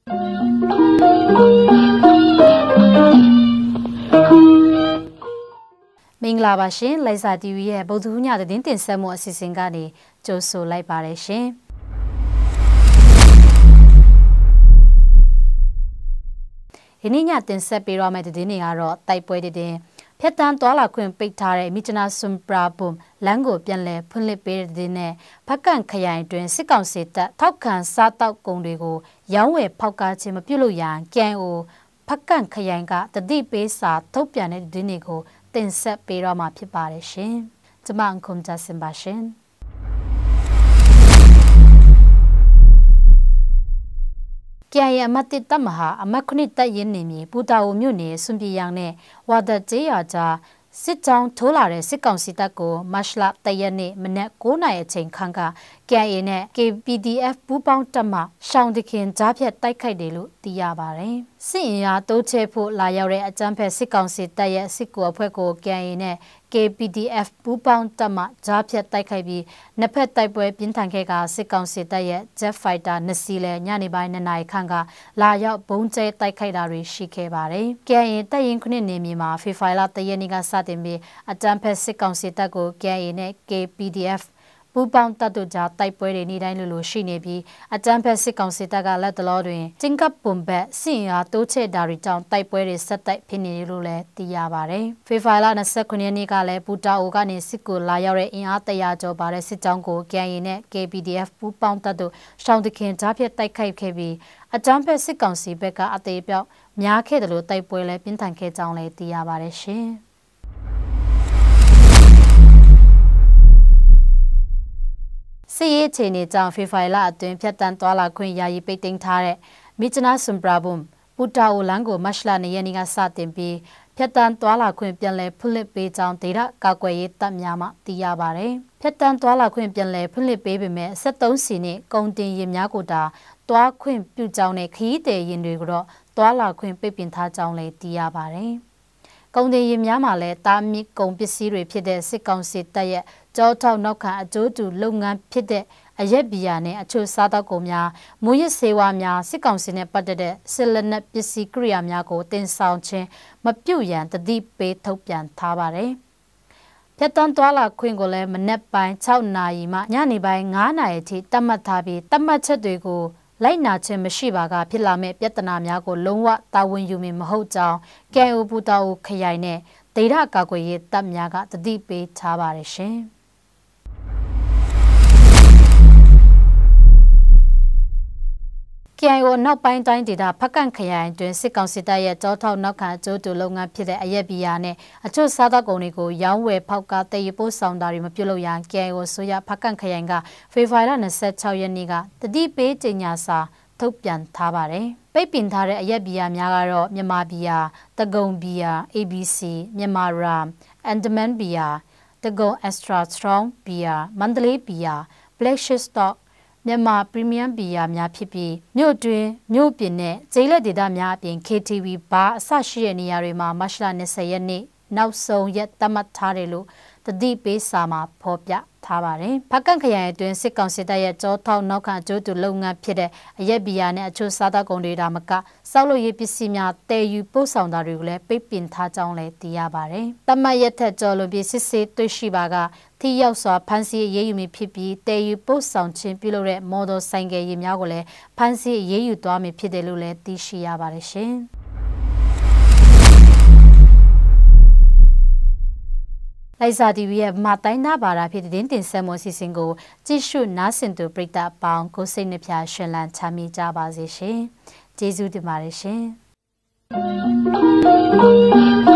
မင်္ဂလာပါရှင်လိုက်စာ TV ရဲ့ဗုဒ္ဓဟူးညသတင်းတင်ဆက်မှုအစီအစဉ်ကနေကြိုဆိုလိုက်ပါတယ်ရှင်ဒီနေ့ညတင်ဆက်ပေးရမယ့်သတင်းတွေကတော့တိုက်ပွဲတဲ့ဖြတ်တန်းသွားလာခွင့်ပိတ်ထားတဲ့မိချနာဆွမ်ပရာဘုံလမ်းကိုပြန်လည်ဖွင့်လှစ်ပေးတဲ့တဲ့နဲ့ဖက်ကန့်ခရိုင်တွင်စစ်ကောင်စီတပ်ထောက်ခံစားတောက်ကုန်တွေကိုရောင်းဝယ်ဖောက်ကားခြင်းမပြုလို့ရန် KIO ဖက်ကန့်ခရိုင်ကတတိပေးစာထုတ်ပြန်တဲ့တဲ့တွေကိုတင်ဆက်ပေးရမှာဖြစ်ပါတယ်ရှင်။ကျွန်မအုံခုံကြစင်ပါရှင်။KIA အမတ်တစ်တမဟာအမတ်ခုနှစ်တပ်ရင်းနေမြေပူတာအိုမြို့နယ်စွန်ပြည်ရောင်နဲ့ဝါဒကျေးရွာကြားစစ်ကြောင်းထိုးလာတဲ့စစ်ကောင်စီတပ်ကိုမတ်လတရက်နေ့မနက်9:00နာရီအချိန်ခန့်က KIA နဲ့ KPDF ပူးပေါင်းတပ်မှရှောင်းတခင်ကြားဖြတ်တိုက်ခိုက်တယ်လို့သိရပါတယ်။စစ်ရင်အားတိုးချဲ့ဖို့လာရောက်တဲ့အကြမ်းဖက်စစ်ကောင်စီတပ်ရဲ့စစ်ကူအဖွဲ့ကို KIA နဲ့ KPDF ပူးပေါင်းတပ်မှကြားဖြတ်တိုက်ခိုက်ပြီးနှစ်ဖက်တိုက်ပွဲပြင်းထန်ခဲ့ကစစ်ကောင်စီတပ်ရဲ့ Jet Fighter 2 စီးလဲညနေပိုင်း2 နာရီခန့်ကလာရောက်ဘုံကျဲတိုက်ခိုက်တာတွေရှိခဲ့ပါတယ်။ KIA တပ်ရင်းခုနှစ်နေမြေမှာဖေဖော်ဝါရီလ1ရက်နေ့ကစတင်ပြီးအကြမ်းဖက်စစ်ကောင်စီတပ်ကို KIA နဲ့ KPDF ပူးပေါင်းတပ်တို့ကြားတိုက်ပွဲတွေနေ့တိုင်းလိုရှိနေပြီးအကြမ်းဖက်စစ်ကောင်စီတပ်ကလက်တလောတွင်ကျင်းကပ်ပုံဘက်စစ်ရင်အားတိုးချဲ့တာတွေကြောင့်တိုက်ပွဲတွေဆက်တိုက်ဖြစ်နေတယ်လို့လည်းသိရပါတယ်။ဖေဖော်ဝါရီလ29ရက်နေ့ကလည်းပူတာအိုကနေစစ်ကိုလာရောက်တဲ့အင်အား100ကျော်ပါတဲ့စစ်ကြောင်းကို KIA နဲ့ KPDF ပူးပေါင်းတပ်တို့ရှောင်းတခင်ကြားဖြတ်တိုက်ခိုက်ခဲ့ပြီးအကြမ်းဖက်စစ်ကောင်စီဘက်ကအသေးပြောက်များခဲ့တယ်လို့တိုက်ပွဲလည်းပြင်းထန်ခဲ့ကြောင်းလည်းသိရပါတယ်ရှင်။စစ်ရေးအခြေအနေကြောင့်ဖေဖော်ဝါရီလအတွင်းဖြတ်တန်းသွားလာခွင့်ယာယီပိတ်သိမ်းထားတဲ့မိချနာဆွမ်ပရာဘုံပူတာအိုလမ်းကိုမတ်လ2ရက်နေ့ကစတင်ပြီးဖြတ်တန်းသွားလာခွင့်ပြန်လည်ဖွင့်လှစ်ပေးကြောင်းဒေသကာကွယ်ရေးတပ်များမှသိရပါတယ်။ဖြတ်တန်းသွားလာခွင့်ပြန်လည်ဖွင့်လှစ်ပေးပေမဲ့73စီနဲ့ကုန်တင်ယာဉ်များကိုတာသွားခွင့်ပြုကြောင်းနဲ့ခရီးသည်ယာဉ်တွေကိုတော့သွားလာခွင့်ပိတ်ပင်ထားကြောင်းလည်းသိရပါတယ်။ကုန်တင်ယာဉ်များမှာလည်းတာမစ်ကုန်ပစ္စည်းတွေဖြစ်တဲ့စစ်ကောင်စီတပ်ရဲ့ကြောထောက်နောက်ခံအကျိုးတူလုပ်ငန်းဖြစ်တဲ့အရက်ဘီယာနဲ့အချို့စားသောက်ကုန်များမူရစ်ဆေးဝါးများစစ်ကောင်စီနဲ့ပတ်သက်တဲ့စစ်လက်နက်ပစ္စည်းကိရိယာများကိုတင်ဆောင်ခြင်းမပြုရန်တတိပေးထုတ်ပြန်ထားပါတယ်။ဖြတ်တန်းသွားလာခွင့်ကိုလည်းမနက်ပိုင်း6နာရီမှညနေပိုင်း9နာရီထိတတ်မှတ်ထားပြီးတတ်မှတ်ချက်တွေကိုလိုက်နာခြင်းမရှိပါကဖြစ်လာမဲ့ပြဿနာများကိုလုံးဝတာဝန်ယူမည်မဟုတ်ကြောင်း KIO ပူတာအိုခရိုင်နဲ့ဒေသကာကွယ်ရေးတပ်များကတတိပေးထားပါတယ်ရှင်။ KIO နောက်ပိုင်းတိုင်းဒေသဖက်ကန့်ခရိုင်တွင်စစ်ကောင်စီတပ်ရဲ့ကြောထောက်နောက်ခံအကျိုးတူလုပ်ငန်းဖြစ်တဲ့အရက်ဘီယာနဲ့အချို့စားသောက်ကုန်တွေကိုရောင်းဝယ်ဖောက်ကားတည်ရပို့ဆောင်တာတွေမပြုလုပ်ရန် KIO ဆိုရဖက်ကန့်ခရိုင်ကဖေဖော်ဝါရီလ26ရက်နေ့ကတတိပေးကြေညာစာထုတ်ပြန်ထားပါတယ်။ပိတ်ပင်ထားတဲ့အရက်ဘီယာများကတော့မြန်မာဘီယာ၊တဂုံဘီယာ ABC မြန်မာရာမ်အန်ဒမန်ဘီယာတဂုံ Extra Strong ဘီယာမန္တလေးဘီယာ Black Stockမြန်မာပရီမီယံဘီယာများဖြစ်ပြီးမြို့တွင်မြို့ပြင်နဲ့ကျေးလက်ဒေသများအပြင် KTV ဘာအစရှိတဲ့နေရာတွေမှာမတ်လ20ရက်နေ့နောက်ဆုံးရက်သတ်မှတ်ထားတယ်လို့တတိပေးစာမှာဖော်ပြထားပါတယ်။ဖက်ကန့်ခရိုင်အတွင်းစစ်ကောင်စီတပ်ရဲ့ကြောထောက်နောက်ခံအကျိုးတူလုပ်ငန်းဖြစ်တဲ့အရက်ဘီယာနဲ့အချို့စားသောက်ကုန်တွေဒါမကစောက်လို့ရေးပစ္စည်းများတည်ယူပို့ဆောင်တာတွေကိုလည်းပိတ်ပင်ထားကြောင်းလည်းသိရပါတယ်။တမတ်ရက်ထက်ကျော်လွန်ပြီးစစ်ဆေးတွေ့ရှိပါကထိရောက်စွာဖမ်းဆီးရေးယူမိဖြစ်ပြီးတည်ယူပို့ဆောင်ခြင်းပြုလုပ်တဲ့မော်ဒယ်ဆိုင်ကယ်ယာဉ်များကိုလည်းဖမ်းဆီးရေးယူသွားမည်ဖြစ်တယ်လို့လည်းသိရှိရပါတယ်ရှင်။လိုက်စာ TV ရဲ့မတိုင်းသားဘာသာဖြစ်တဲ့တင်ဆက်မှုအစီအစဉ်ကိုကြည့်ရှုနားဆင်သူပရိသတ်အပေါင်းကိုစိတ်နှပြရှင်လန်းချမ်းမြေ့ကြပါစေရှင်။ကျေးဇူးတင်ပါတယ်ရှင်။